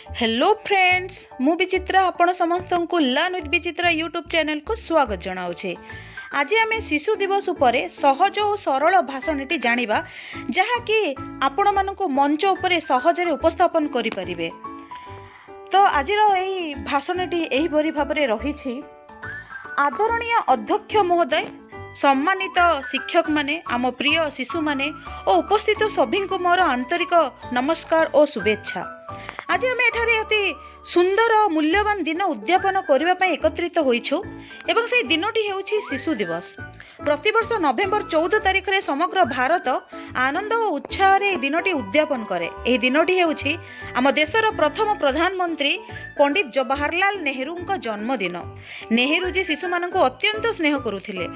Hello friends मु विचित्रा आपण समस्त को learn with Vichitra YouTube channel को स्वागत जनाऊे। आज आम शिशु दिवस उपरे सहज और सरल भाषणटी जानिबा जहाँकि आपण मानकु मंच उपरे सहजरे उपस्थापन करि परिबे। तो आज यही भाषणटी यही भाव में रही। आदरणीय अध्यक्ष महोदय, सम्मानित शिक्षक माने, आम प्रिय शिशु माने और उपस्थित सभी को मोर आंतरिक नमस्कार और शुभेच्छा। आज आम एठारे अति सुंदर और मूल्यवान दिन उद्यापन करने एकत्रित होइछु एवं से दिनटी हेउछि शिशु दिवस। प्रतिवर्ष नवेम्बर 14 तारिख रे समग्र भारत आनंद और उत्साह रे दिनटी उद्यापन करे। एही दिनटी हेउछि आम देशर प्रथम प्रधानमंत्री पंडित जवाहरलाल नेहरू जन्मदिन। नेहरू जी शिशु मानक अत्यंत स्नेह करुथिले।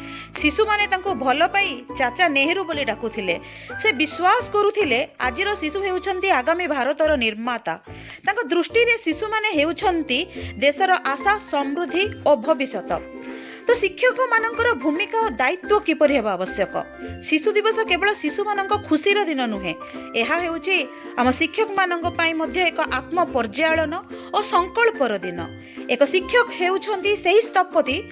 शिशु माने तांको भल पाई चाचा नेहरू बोली डाकुथिले। से विश्वास करुथिले आजिर शिशु हेउछंती आगामी भारतर निर्माता। तांको दृष्टि रे शिशु माने हेउछंती देशर आशा, समृद्धि और भविष्यत। तो शिक्षक मानकर भूमिका और दायित्व किपरि हेबा आवश्यक। शिशु दिवस केवल शिशु मानक खुशीर दिन नुहे, यह हेउछि आम शिक्षक मानक पई मध्ये एक आत्म पर्यायन और संकल्पर दिन। एक शिक्षक हेउछंती सेही स्थपति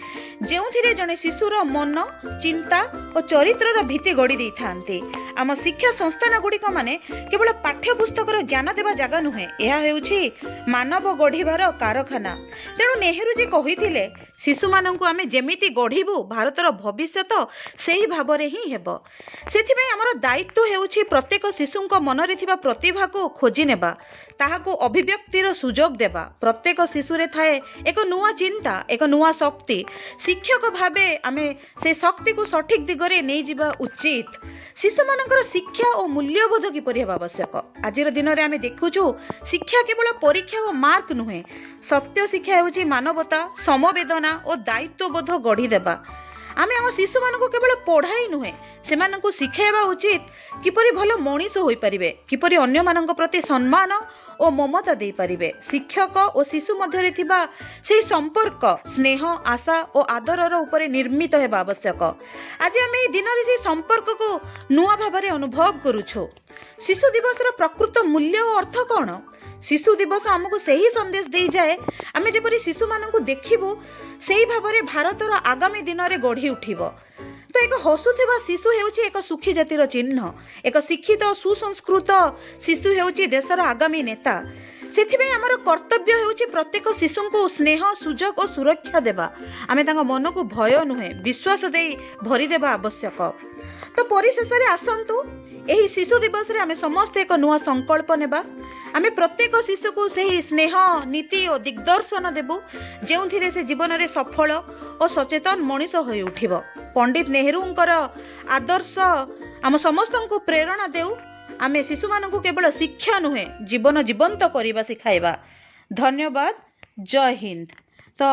जेउथिरे जने शिशुर मन, चिंता और चरित्रर भित्ति गढ़ी दै थांती। आम शिक्षा संस्थान गुड़िक माने केवल पाठ्यपुस्तकर ज्ञान देवा जगह नुहे, यह हेउछि मानव गढ़िबार कारखाना। तेणु नेहरू जी कहिथिले शिशु मानकु आमे जेमिति गढ़िबु भारतर भविष्यत सेही भाबरे ही हेबो। सेथिबे हमर दायित्व हेउछि प्रत्येक शिशुंक मनरे थिबा प्रतिभा को खोजी नेबा, ताहाको अभिव्यक्तिर सुजोग देबा। प्रत्येक शिशुरे थाए एक नुआ चिंता, एक नुआ शक्ति। शिक्षक भावे आमे से शक्ति को सठिक दिगरे नै जिबा उचित। शिशु मानकर शिक्षा और मूल्यबोध किपरि हेबा आवश्यक। आजिर दिन रे आमे देखुछु शिक्षा केवल परीक्षा और मार्क नुहे, सत्य शिक्षा हेउछि मानवता, समवेदना और दायित्वबोध गढ़ी देबा। आमे आम शिशु मानक केवल पढ़ाई नुहे, सेमानकु शिखाइबा उचित किपरि भल मनीष होई परिबे, किपरि अन्य मानक प्रति सम्मान और ममता दे पारिबे। शिक्षक और शिशु मध्यरे थिबा सेही संपर्क स्नेह, आशा और आदरर उपरे निर्मित हेबा आवश्यक। आज आम एही दिन रे से संपर्क को नुआ भाबरे अनुभव करूछु। शिशु दिवसर प्रकृत मूल्य और अर्थ कौन? शिशु दिवस आमको सही संदेश दे जाए आमे जेपरि शिशु मानकु देखिबु सेही भाबरे भारतर आगामी दिन रे गढ़ी उठिबो। तो एक हसुथिबा शिशु हेउछि एक सुखी जातिर चिन्ह। एक शिक्षित और सुसंस्कृत शिशु हेउछि देशर आगामी नेता। सेथिबे हमर कर्तव्य हेउछि प्रत्येक शिशुंको स्नेह, सुजोग और सुरक्षा देबा। आमे तांको मन को भय नुहे, विश्वास देई भरी देबा आवश्यक। तो परिशेष रे आसंतु एही शिशु दिवस रे आमे समस्त एक नुआ संकल्प नेबा। आमे प्रत्येक शिशु को सही स्नेह, नीति और दिग्दर्शन देबु जेउथिरे से जीवन रे सफल और सचेतन मनीष होई उठिबो। पंडित नेहरूंकर आदर्श आम समस्त को प्रेरणा देउ। आमे शिशु मानकु केवल शिक्षा नुहे, जीवन जीवंत करिबा सिखाइबा। धन्यवाद। जय हिंद। तो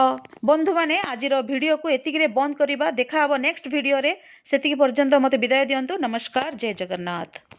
बंधु माने आजिर वीडियो को एतिकिरे बंद करिबा। देखा हबो नेक्स्ट वीडियो रे। सेतिकी पर्यंत मते विदाय दियंतु। नमस्कार। जय जगन्नाथ।